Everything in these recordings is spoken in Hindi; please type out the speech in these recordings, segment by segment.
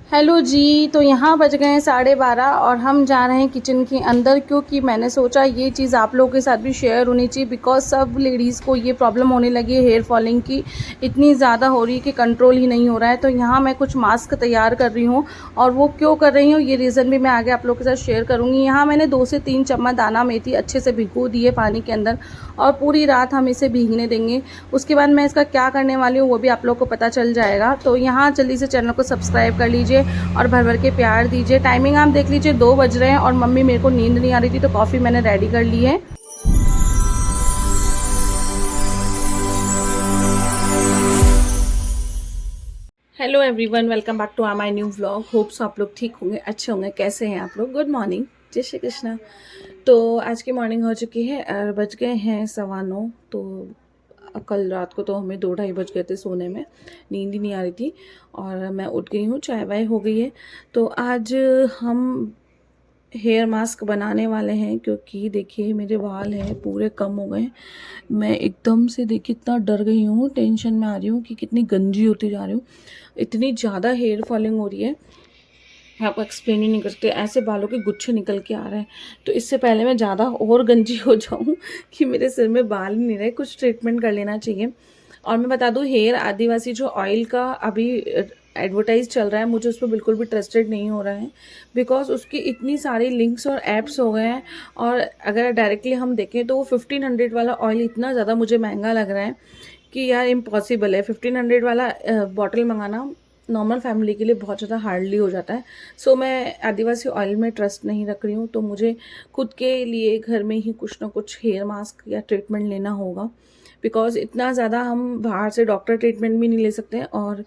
हेलो जी। तो यहाँ बज गए हैं 12:30 और हम जा रहे हैं किचन के अंदर, क्योंकि मैंने सोचा ये चीज़ आप लोगों के साथ भी शेयर होनी चाहिए। बिकॉज सब लेडीज़ को ये प्रॉब्लम होने लगी है, हेयर फॉलिंग की इतनी ज़्यादा हो रही है कि कंट्रोल ही नहीं हो रहा है। तो यहाँ मैं कुछ मास्क तैयार कर रही हूँ, और वो क्यों कर रही हूँ ये रीज़न भी मैं आगे आप लोगों के साथ शेयर करूँगी। यहाँ मैंने 2 से 3 चम्मच दाना मेथी अच्छे से भिगो दी है पानी के अंदर, और पूरी रात हम इसे भीगने देंगे। उसके बाद मैं इसका क्या करने वाली हूँ वो भी आप लोग को पता चल जाएगा। तो यहाँ जल्दी से चैनल को सब्सक्राइब कर लीजिए और भर भर के प्यार दीजिए। टाइमिंग आप देख लीजिए, 2 बज रहे हैं और मम्मी मेरे को नींद नहीं आ रही थी तो कॉफ़ी मैंने रेडी कर ली है। Hello everyone, welcome back to my new vlog. Hopes आप लोग ठीक होंगे, अच्छे होंगे। कैसे हैं आप लोग? गुड मॉर्निंग, जय श्री कृष्णा। तो आज की मॉर्निंग हो चुकी है और बज गए हैं 9:15। तो कल रात को तो हमें 2-2:30 बज गए थे सोने में, नींद ही नहीं आ रही थी और मैं उठ गई हूँ, चाय वाय हो गई है। तो आज हम हेयर मास्क बनाने वाले हैं, क्योंकि देखिए मेरे बाल हैं पूरे कम हो गए। मैं एकदम से देखिए इतना डर गई हूँ, टेंशन में आ रही हूँ कि कितनी गंजी होती जा रही हूँ। इतनी ज़्यादा हेयर फॉलिंग हो रही है, मैं आपको एक्सप्लेन ही नहीं कर सकते। ऐसे बालों के गुच्छे निकल के आ रहे हैं। तो इससे पहले मैं ज़्यादा और गंजी हो जाऊँ कि मेरे सिर में बाल ही नहीं रहे, कुछ ट्रीटमेंट कर लेना चाहिए। और मैं बता दूँ, हेयर आदिवासी जो ऑयल का अभी एडवर्टाइज चल रहा है, मुझे उस पर बिल्कुल भी ट्रस्टेड नहीं हो रहा है। बिकॉज उसकी इतनी सारी लिंक्स और ऐप्स हो गए हैं, और अगर डायरेक्टली हम देखें तो वो 1500 वाला ऑयल इतना ज़्यादा मुझे महंगा लग रहा है कि यार इम्पॉसिबल है। 1500 वाला बॉटल मंगाना नॉर्मल फैमिली के लिए बहुत ज़्यादा हार्डली हो जाता है। सो मैं आदिवासी ऑयल में ट्रस्ट नहीं रख रही हूँ। तो मुझे खुद के लिए घर में ही कुछ ना कुछ हेयर मास्क या ट्रीटमेंट लेना होगा। बिकॉज इतना ज़्यादा हम बाहर से डॉक्टर ट्रीटमेंट भी नहीं ले सकते हैं और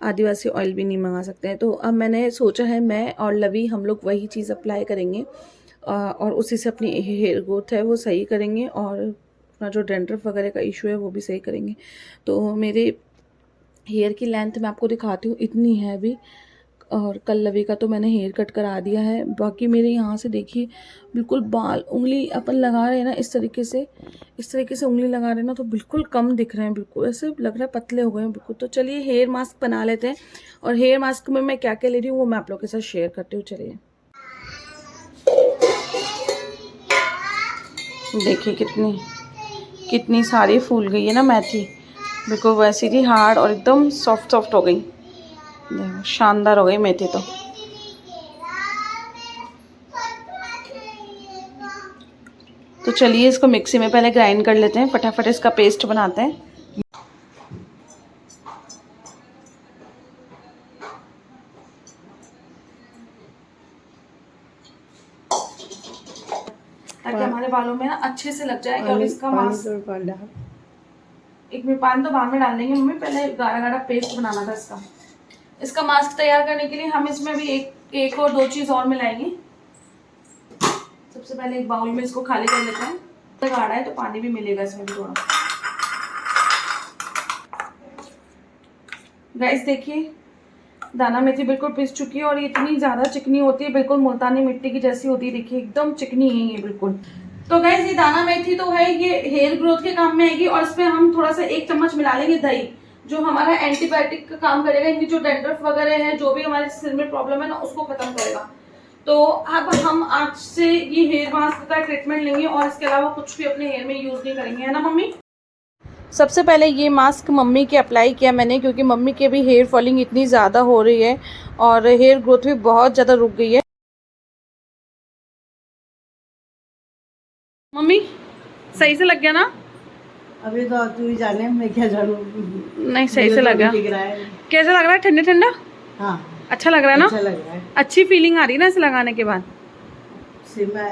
आदिवासी ऑयल भी नहीं मंगा सकते हैं। तो अब मैंने सोचा है, मैं और लवी हम लोग वही चीज़ अप्लाई करेंगे और उसी से अपनी हेयर ग्रोथ है वो सही करेंगे, और अपना जो डैंड्रफ वगैरह का इशू है वो भी सही करेंगे। तो मेरे हेयर की लेंथ मैं आपको दिखाती हूँ, इतनी है अभी। और कल लवी का तो मैंने हेयर कट करा दिया है। बाकी मेरे यहाँ से देखिए बिल्कुल बाल, उंगली अपन लगा रहे हैं ना इस तरीके से उंगली लगा रहे हैं ना, तो बिल्कुल कम दिख रहे हैं, बिल्कुल ऐसे लग रहा है पतले हो गए हैं बिल्कुल। तो चलिए हेयर मास्क बना लेते हैं, और हेयर मास्क में मैं क्या क्या ले रही हूँ वो मैं आप लोगों के साथ शेयर करती हूँ। चलिए देखिए कितनी सारी फूल गई है ना मेथी, बिल्कुल वैसी थी हार्ड और एकदम सॉफ्ट हो गई। देखो शानदार हो गई मेथी तो चलिए इसको मिक्सी में पहले ग्राइंड कर लेते हैं, फटाफट इसका पेस्ट बनाते हैं। ताकि हमारे बालों में ना अच्छे से लग जाए। और इसका मास्क, एक मिनट, पानी तो बाद में डाल देंगे मम्मी, पहले गाढ़ा गाढ़ा पेस्ट बनाना था इसका। इसका मास्क तैयार करने के लिए हम इसमें भी एक और 2 चीज़ और मिलाएंगे। सबसे पहले एक बाउल में इसको खाली कर लेते हैं। गाढ़ा है तो पानी भी मिलेगा इसमें भी थोड़ा। गाइस देखिए दाना मेथी बिल्कुल पिस चुकी है, और ये इतनी ज़्यादा चिकनी होती है, बिल्कुल मुल्तानी मिट्टी की जैसी होती है। देखिए एकदम चिकनी है ये बिल्कुल। तो गाइस ये दाना मेथी तो है, ये हेयर ग्रोथ के काम में आएगी। और इसमें हम थोड़ा सा 1 चम्मच मिला लेंगे दही, जो हमारा एंटीबायोटिक का काम करेगा। इनकी जो डैंड्रफ वगैरह है, जो भी हमारे सिर में प्रॉब्लम है ना, उसको खत्म करेगा। तो अब हम आज से ये हेयर मास्क का ट्रीटमेंट लेंगे, और इसके अलावा कुछ भी अपने हेयर में यूज नहीं करेंगे, है ना मम्मी? सबसे पहले ये मास्क मम्मी के अप्लाई किया मैंने, क्योंकि मम्मी के भी हेयर फॉलिंग इतनी ज़्यादा हो रही है और हेयर ग्रोथ भी बहुत ज़्यादा रुक गई है। मम्मी सही से लग गया ना? अभी तो तू ही जाने, मैं क्या जानूं। नहीं सही से लग गया। कैसा लग रहा है? ठंडा ठंडा? हाँ अच्छा लग रहा है ना? अच्छा लग रहा है। अच्छी फीलिंग आ रही है ना इसे लगाने के बाद?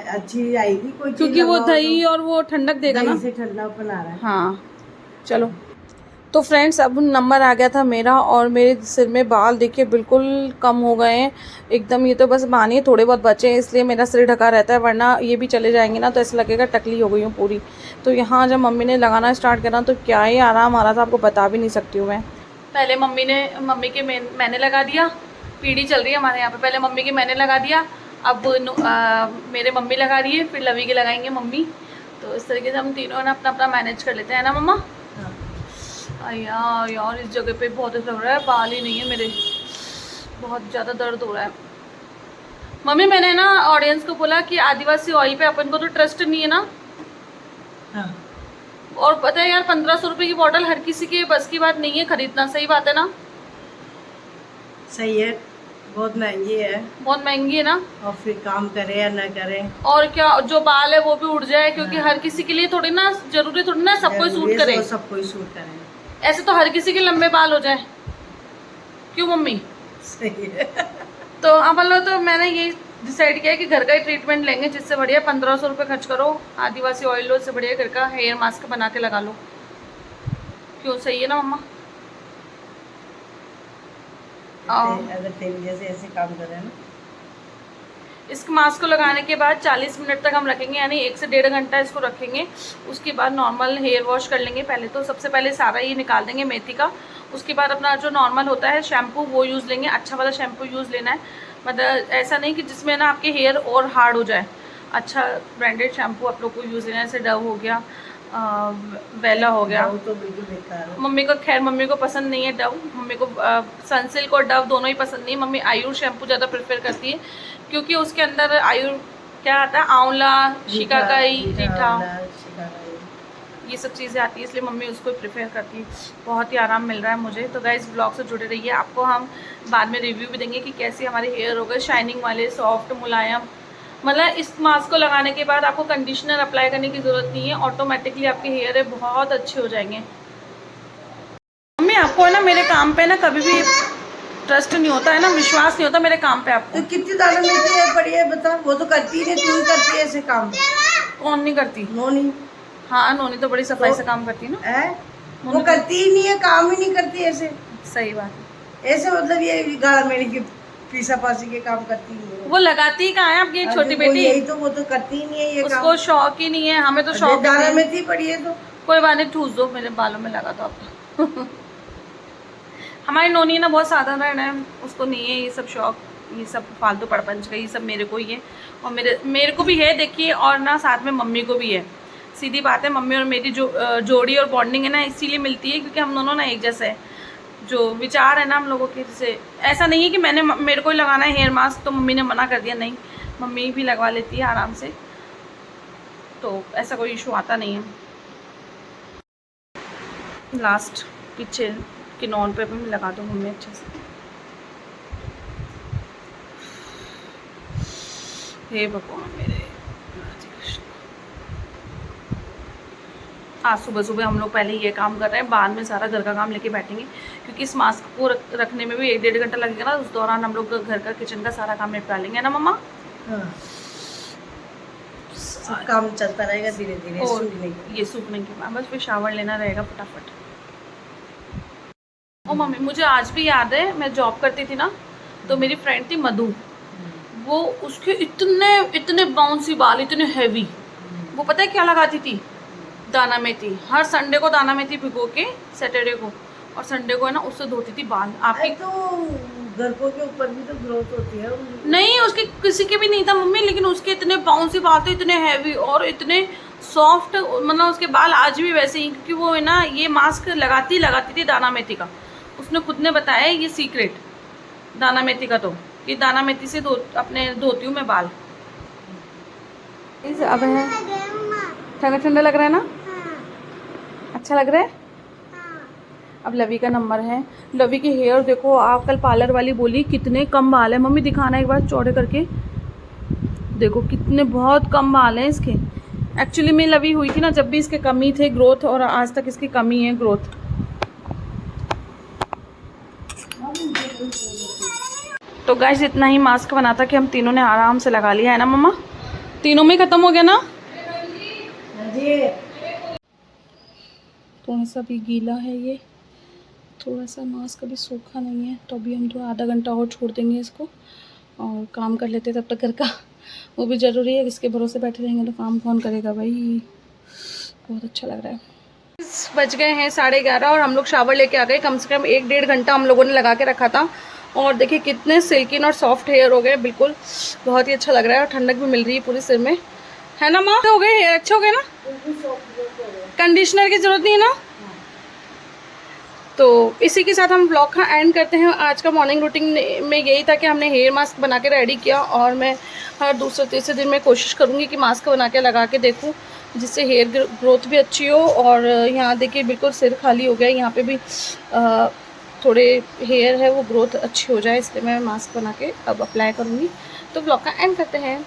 अच्छी आएगी कोई, क्योंकि वो दही और वो ठंडक देगा ना, से ठंडापन आ रहा है। हाँ चलो। तो फ्रेंड्स अब नंबर आ गया था मेरा, और मेरे सिर में बाल देखिए बिल्कुल कम हो गए हैं एकदम। ये तो बस मानिए थोड़े बहुत बचे हैं, इसलिए मेरा सिर ढका रहता है, वरना ये भी चले जाएंगे ना तो ऐसा लगेगा टकली हो गई हूँ पूरी। तो यहाँ जब मम्मी ने लगाना स्टार्ट करा तो क्या ही आराम आ रहा था, आपको बता भी नहीं सकती हूँ मैं। पहले मम्मी के मैंने लगा दिया, पीढ़ी चल रही है हमारे यहाँ पे। पहले मम्मी के मैंने लगा दिया, अब मेरे मम्मी लगा रही है, फिर लवी के लगाएंगे मम्मी। तो इस तरीके से हम तीनों ना अपना अपना मैनेज कर लेते हैं ना मम्मा? यार इस जगह पे बहुत अच्छा लग रहा है, बाल ही नहीं है मेरे। बहुत ज़्यादा दर्द हो रहा है। मम्मी मैंने ना ऑडियंस को बोला कि आदिवासी ऑयल पे अपन को तो ट्रस्ट नहीं है ना। हाँ और पता है यार 1500 रुपये की बॉटल हर किसी के बस की बात नहीं है खरीदना। सही बात है ना? सही है, बहुत महंगी है। बहुत महंगी है ना। और फिर काम करे या ना करे, और क्या, जो बाल है वो भी उड़ जाए, क्योंकि हर किसी के लिए थोड़ी ना जरूरी थोड़ी ना सबको सूट करे। सबको सूट करे, ऐसे तो हर किसी के लंबे बाल हो जाए। क्यों मम्मी? सही है। तो अब लोग तो मैंने यही डिसाइड किया कि घर का ही ट्रीटमेंट लेंगे, जिससे बढ़िया 1500 रुपये खर्च करो आदिवासी ऑयल लो, इससे बढ़िया घर का हेयर मास्क बना के लगा लो। क्यों, सही है ना मम्मा? अगर तेरी जैसे ऐसे काम करे ना। इस मास्क को लगाने के बाद 40 मिनट तक हम रखेंगे, यानी 1 से 1.5 घंटा इसको रखेंगे। उसके बाद नॉर्मल हेयर वॉश कर लेंगे। पहले तो सबसे पहले सारा ये निकाल देंगे मेथी का। उसके बाद अपना जो नॉर्मल होता है शैम्पू वो यूज़ लेंगे। अच्छा वाला शैम्पू यूज़ लेना है, मतलब ऐसा नहीं कि जिसमें ना आपके हेयर और हार्ड हो जाए। अच्छा ब्रांडेड शैम्पू आप लोग को यूज़ लेना है, जैसे डव हो गया, वेला हो गया। तो बिल्कुल बेकार है। मम्मी को, खैर मम्मी को पसंद नहीं है डव। मम्मी को सनसिल्क और डव दोनों ही पसंद नहीं है। मम्मी आयुर शैम्पू ज़्यादा प्रेफर करती है, क्योंकि उसके अंदर आयुर क्या आता है, आंवला, शिकाकाई, रीठा, ये सब चीज़ें आती है, इसलिए मम्मी उसको प्रेफर करती है। बहुत ही आराम मिल रहा है मुझे। तो गाइस ब्लॉग से जुड़े रहिए, आपको हम बाद में रिव्यू भी देंगे कि कैसे हमारे हेयर हो गए शाइनिंग वाले, सॉफ्ट, मुलायम। मतलब इस मास्क को लगाने के बाद आपको कंडीशनर अप्लाई करने की ज़रूरत नहीं है, ऑटोमेटिकली आपके हेयर है बहुत अच्छे हो जाएंगे। मम्मी आपको है ना मेरे काम पे ना कभी भी ट्रस्ट नहीं होता है ना, विश्वास नहीं होता मेरे काम पे आपको। तो कितनी दाना मिलती है पड़ी है बता, वो तो करती नहीं, तू ही करती है ऐसे काम। कौन नहीं करती? नोनी। हाँ नोनी तो बड़ी सफाई से काम करती है ना। है वो करती ही नहीं है, काम ही नहीं करती ऐसे। सही बात है। ऐसे मतलब ये गाड़ा मेरी की पीसा पासी के काम करती नहीं है। वो लगाती ही कहाँ है आपकी छोटी बेटी? यही तो, वो तो करती ही नहीं है ये उसको काम। शौक ही नहीं है, हमें तो शौक दाना है। में थी पड़ी है तो कोई बात नहीं, ठूस दो, मेरे बालों में लगा दो आप। हमारी नोनी ना बहुत साधारण है, उसको नहीं है ये सब शौक, ये सब फालतू पड़पंच का, ये सब मेरे को ही है। और मेरे को भी है देखिए, और ना साथ में मम्मी को भी है। सीधी बात है, मम्मी और मेरी जो जोड़ी और बॉन्डिंग है ना इसीलिए मिलती है क्योंकि हम दोनों ना एक जैसे है। जो विचार है ना हम लोगों के, जैसे ऐसा नहीं है कि मेरे को ही लगाना है हेयर मास्क तो मम्मी ने मना कर दिया, नहीं, मम्मी भी लगवा लेती है आराम से, तो ऐसा कोई इशू आता नहीं है। लास्ट पीछे के नॉन पे भी लगा दो मम्मी अच्छे से। हे भगवान मेरे, आज सुबह सुबह हम लोग पहले ये काम कर रहे हैं, बाद में सारा घर का काम लेके बैठेंगे, क्योंकि इस मास्क को रखने में भी 1-1.5 घंटा लगेगा ना। उस दौरान हम लोग घर का, किचन का सारा काम निपटा लेंगे ना मम्मा। हाँ। काम चलता रहेगा धीरे धीरे। और ये सूखने के बाद बस फिर शावर लेना रहेगा फटाफट। ओ मम्मी, मुझे आज भी याद है, मैं जॉब करती थी ना, तो मेरी फ्रेंड थी मधु, वो उसके इतने बाउंसी बाल, इतने हैवी, वो पता है क्या लगाती थी? दाना मेथी। हर संडे को दाना मेथी भिगो के, सैटरडे को, और संडे को है ना उससे धोती थी बाल। आपकी तो गरबों के ऊपर भी तो ग्रोथ होती है। नहीं, उसके किसी के भी नहीं था मम्मी, लेकिन उसके इतने बाउंसी बाल थे, इतने हैवी और इतने सॉफ्ट, मतलब उसके बाल आज भी वैसे ही, क्योंकि वो है ना ये मास्क लगाती थी दाना मेथी का। उसने खुद ने बताया ये सीक्रेट दाना मेथी का, तो कि दाना मेथी से अपने धोती हूँ मैं बाल। अब है ठंडा ठंडा लग रहा है ना? अच्छा लग रहा है। अब लवी का नंबर है। लवी के हेयर देखो आप, कल पार्लर वाली बोली कितने कम बाल है। मम्मी दिखाना एक बार चौड़े करके, देखो कितने बहुत कम बाल हैं इसके। एक्चुअली में लवी हुई थी ना जब भी इसके कमी थे ग्रोथ, और आज तक इसकी कमी है ग्रोथ। तो गाइस इतना ही मास्क बना था कि हम तीनों ने आराम से लगा लिया है ना मम्मा? तीनों में ख़त्म हो गया ना? थोड़ा सा भी गीला है ये, थोड़ा सा मास्क अभी सूखा नहीं है, तो अभी हम थोड़ा आधा घंटा और छोड़ देंगे इसको और काम कर लेते तब तक घर का। वो भी ज़रूरी है, इसके भरोसे बैठे रहेंगे तो काम कौन करेगा भाई। बहुत अच्छा लग रहा है। बज गए हैं 11:30 और हम लोग शावर लेके आ गए। कम से कम 1-1.5 घंटा हम लोगों ने लगा के रखा था, और देखिए कितने सिल्किन और सॉफ्ट हेयर हो गए बिल्कुल। बहुत ही अच्छा लग रहा है, और ठंडक भी मिल रही है पूरे सिर में, है ना माँ? हो गए हेयर अच्छे हो गए ना? कंडीशनर की जरूरत नहीं है ना? तो इसी के साथ हम ब्लॉग का एंड करते हैं। आज का मॉर्निंग रूटीन में यही था कि हमने हेयर मास्क बना के रेडी किया, और मैं हर दूसरे तीसरे दिन में कोशिश करूँगी कि मास्क बना के लगा के देखूँ, जिससे हेयर ग्रोथ भी अच्छी हो। और यहाँ देखिए बिल्कुल सिर खाली हो गया, यहाँ पे भी थोड़े हेयर है वो ग्रोथ अच्छी हो जाए, इसलिए मैं मास्क बना के अब अप्लाई करूँगी। तो ब्लॉग का एंड करते हैं।